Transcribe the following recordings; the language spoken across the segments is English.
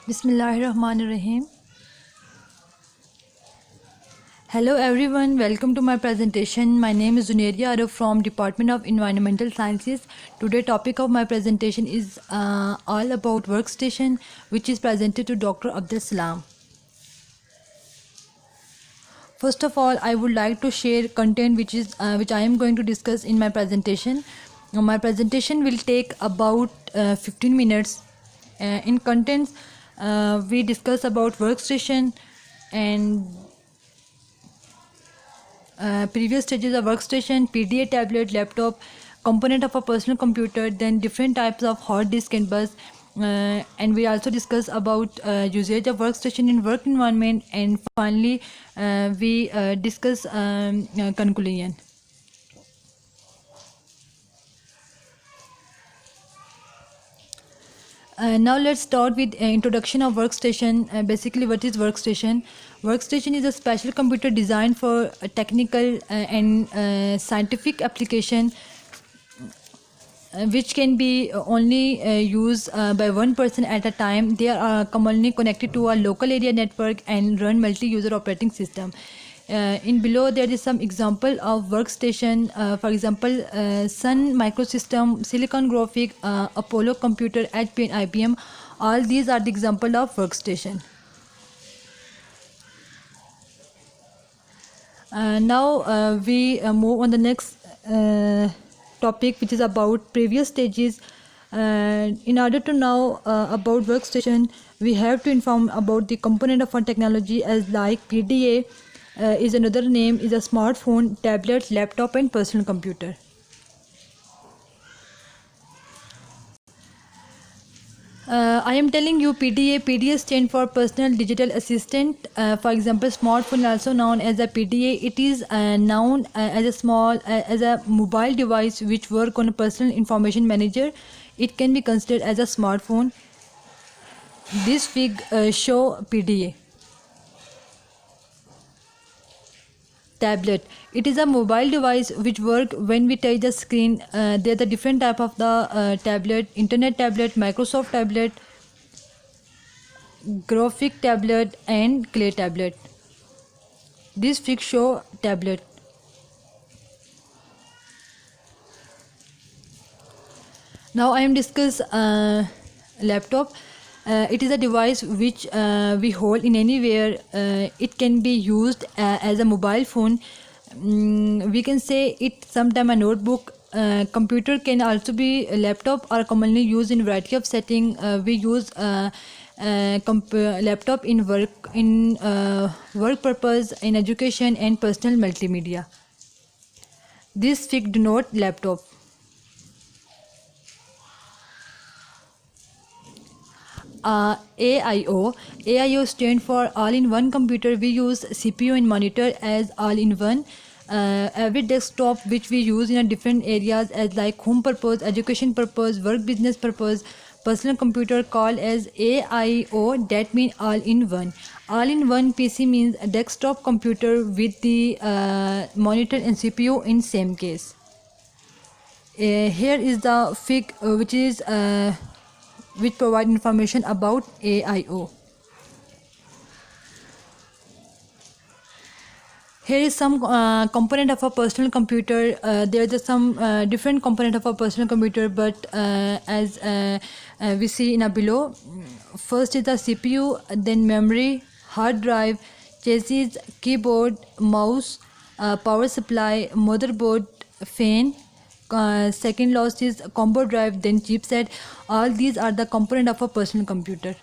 Bismillahirrahmanirrahim. Hello everyone, welcome to my presentation. My name is Zuneria Arif from Department of Environmental Sciences. Today topic of my presentation is all about workstation, which is presented to Dr. Abdul Salam. First of all, I would like to share content which I am going to discuss in my presentation. My presentation will take about 15 minutes. In contents, we discuss about workstation and previous stages of workstation, PDA tablet, laptop, component of a personal computer, then different types of hard disk and bus, and we also discuss about usage of workstation in work environment, and finally we discuss conclusion. Now let's start with introduction of workstation. Basically, what is workstation? Workstation is a special computer designed for a technical and scientific application, which can be only used by one person at a time. They are commonly connected to a local area network and run multi-user operating system. In below there is some example of workstation. For example, Sun Microsystem, Silicon Graphic, Apollo Computer, HP and IBM. All these are the example of workstation. Now we move on the next topic, which is about previous stages. In order to know about workstation, we have to inform about the component of our technology, as like PDA is another name, is a smartphone, tablet, laptop and personal computer. I am telling you PDA. PDA stands for Personal Digital Assistant. For example, smartphone, also known as a PDA. It is known as a mobile device which work on a personal information manager. It can be considered as a smartphone. This fig show PDA. Tablet. It is a mobile device which work when we touch the screen. There are the different type of the tablet: internet tablet, Microsoft tablet, graphic tablet and clay tablet. This fig show tablet. Now I am discuss laptop. It is a device which we hold in anywhere. It can be used as a mobile phone. We can say it sometime a notebook. Computer can also be a laptop, or commonly used in variety of setting. We use laptop in work purpose, in education and personal multimedia. This fig denote laptop. AIO. AIO stand for all-in-one computer. We use CPU and monitor as all-in-one. Every desktop which we use in a different areas, as like home purpose, education purpose, work business purpose. Personal computer called as AIO, that means all-in-one. All-in-one PC means a desktop computer with the monitor and CPU in same case. Here is the fig which provide information about AIO. Here is some component of a personal computer. There are some different component of a personal computer, but as we see in a below, first is the CPU, then memory, hard drive, chassis, keyboard, mouse, power supply, motherboard, fan. Second lost is combo drive, then chipset. All these are the component of a personal computer.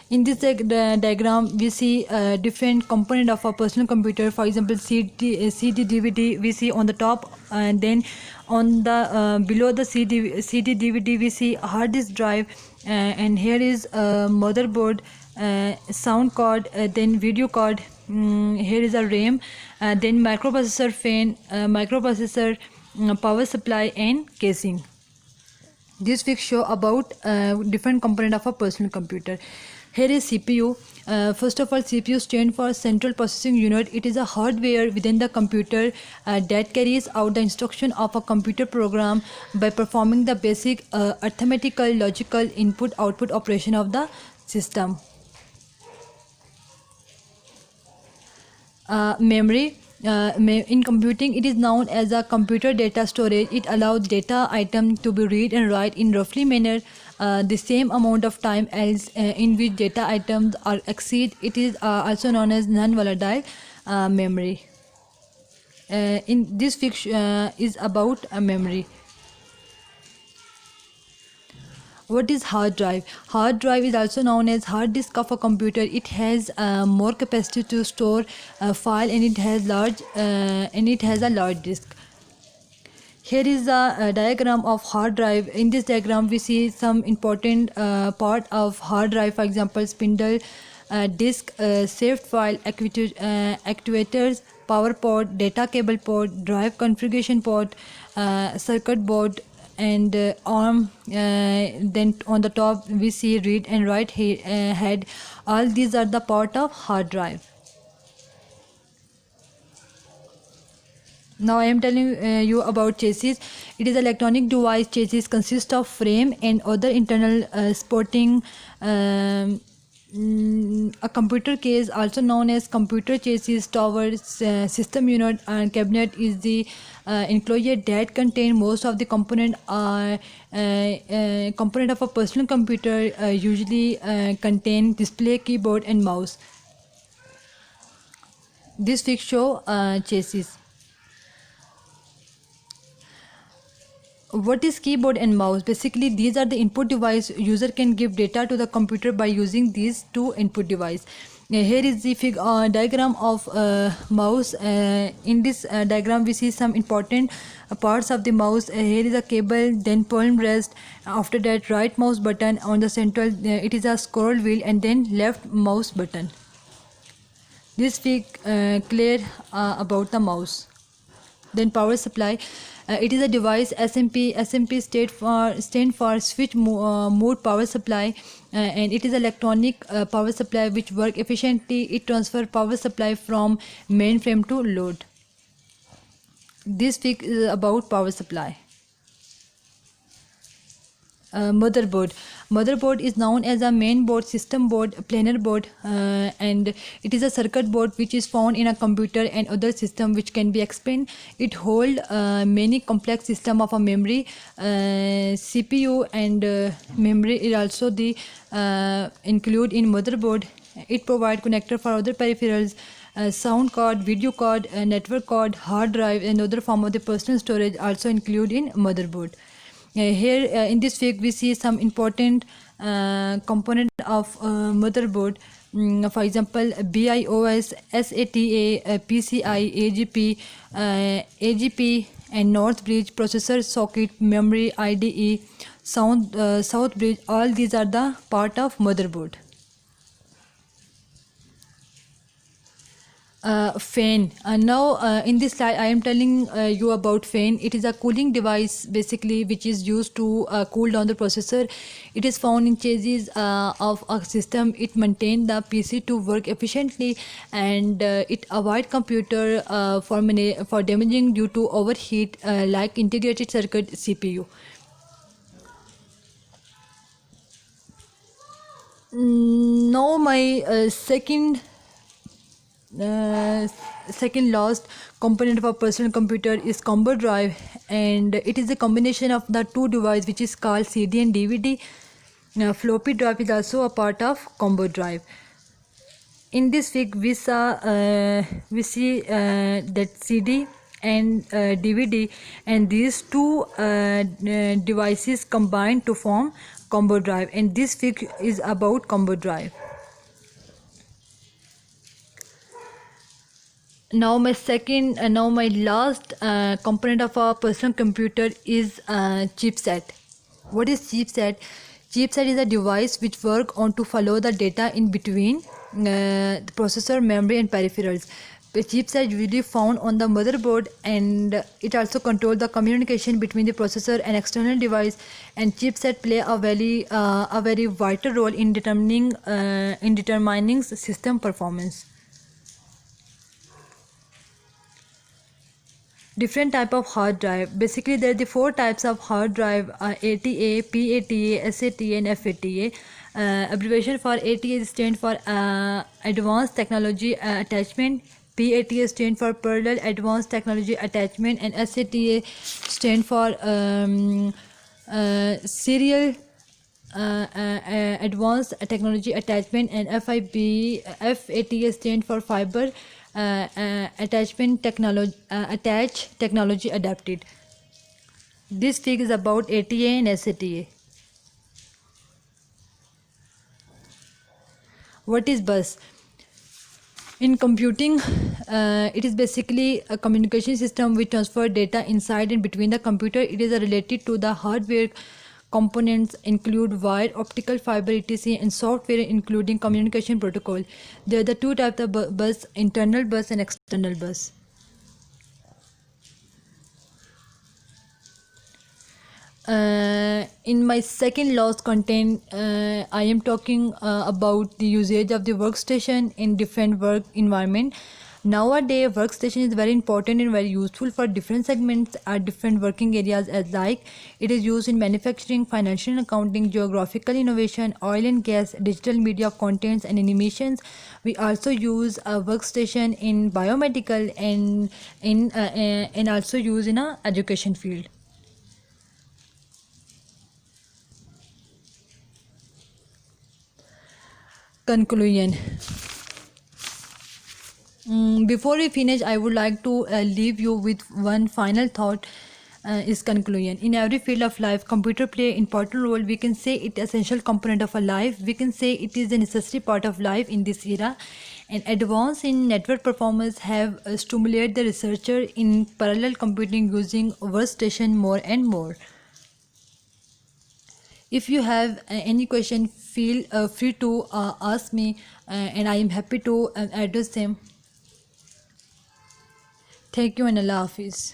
In this diagram, we see different component of a personal computer. For example, CD, DVD we see on the top, and then on the below the CD, DVD we see hard disk drive, and here is motherboard, sound card, then video card. Here is a RAM, then microprocessor, fan, microprocessor, power supply and casing. This fig show about different component of a personal computer. Here is CPU. First of all, CPU stands for Central Processing Unit. It is a hardware within the computer that carries out the instruction of a computer program by performing the basic arithmetical, logical input-output operation of the system. Memory. In computing, it is known as a computer data storage. It allows data item to be read and write in roughly manner the same amount of time as in which data items are exceed. It is also known as non-volatile memory. In this fiction is about memory. What is hard drive? Hard drive is also known as hard disk of a computer. It has more capacity to store file, and it has a large disk. Here is a diagram of hard drive. In this diagram, we see some important part of hard drive. For example, spindle, disk, saved file, actuators, power port, data cable port, drive configuration port, circuit board, and arm. Then on the top we see read and write head. All these are the part of hard drive. Now I am telling you about chassis. It is an electronic device. Chassis consists of frame and other internal supporting a computer case, also known as computer chassis, tower, system unit, and cabinet is the enclosure that contain most of the component of a personal computer. Usually contain display, keyboard, and mouse. This figure show chassis. What is keyboard and mouse? Basically, these are the input device. User can give data to the computer by using these two input device. Here is the diagram of mouse. In this diagram, we see some important parts of the mouse. Here is a cable, then palm rest. After that, right mouse button on the central. It is a scroll wheel, and then left mouse button. This clear about the mouse. Then power supply. It is a device. SMP stand for switch mode power supply, and it is electronic power supply which work efficiently. It transfer power supply from mainframe to load. This is about power supply. Motherboard. Motherboard is known as a main board, system board, planar board, and it is a circuit board which is found in a computer and other system which can be explained. It hold many complex system of a memory, CPU, and memory is also the include in motherboard. It provide connector for other peripherals, sound card, video card, network card, hard drive, and other form of the personal storage also include in motherboard. Here in this figure we see some important component of motherboard. For example, BIOS, SATA, PCI, AGP, and North Bridge, processor, socket, memory, IDE, South Bridge. All these are the part of motherboard. Fan. Now in this slide I am telling you about fan. It is a cooling device basically which is used to cool down the processor. It is found in chassis of a system. It maintains the PC to work efficiently, and it avoid computer for damaging due to overheat like integrated circuit CPU. Now my second last component of a personal computer is combo drive, and it is a combination of the two devices which is called CD and DVD. Floppy drive is also a part of combo drive. In this figure we see that CD and DVD, and these two devices combined to form combo drive, and this figure is about combo drive. Now my last component of a personal computer is chipset. What is chipset? Chipset is a device which work on to follow the data in between the processor, memory, and peripherals. Chips are usually found on the motherboard, and it also controls the communication between the processor and external device. And chipset play a very vital role in determining system performance. Different type of hard drive. Basically, there are the four types of hard drive: ATA, PATA, SATA, and FATA. Abbreviation for ATA stand for Advanced Technology Attachment. PATA stand for Parallel Advanced Technology Attachment, and SATA stand for Serial Advanced Technology Attachment, and FATA stand for Fiber Attachment Technology Technology Adapted. This fig is about ATA and SATA. What is bus? In computing, it is basically a communication system which transfer data inside and between the computer. It is related to the hardware. Components include wire, optical fiber, etc., and software including communication protocol. There are the two types of bus: internal bus and external bus. In my second lost content, I am talking about the usage of the workstation in different work environment. Nowadays, workstation is very important and very useful for different segments at different working areas, as like it is used in manufacturing, financial and accounting, geographical innovation, oil and gas, digital media contents and animations. We also use a workstation in biomedical and also use in a education field. Conclusion. Before we finish, I would like to leave you with one final thought. Is conclusion. In every field of life, computer play an important role. We can say it is essential component of our life. We can say it is a necessary part of life in this era. And advance in network performance have stimulated the researcher in parallel computing using workstation more and more. If you have any question, feel free to ask me, and I am happy to address them. Thank you and Allah Hafiz.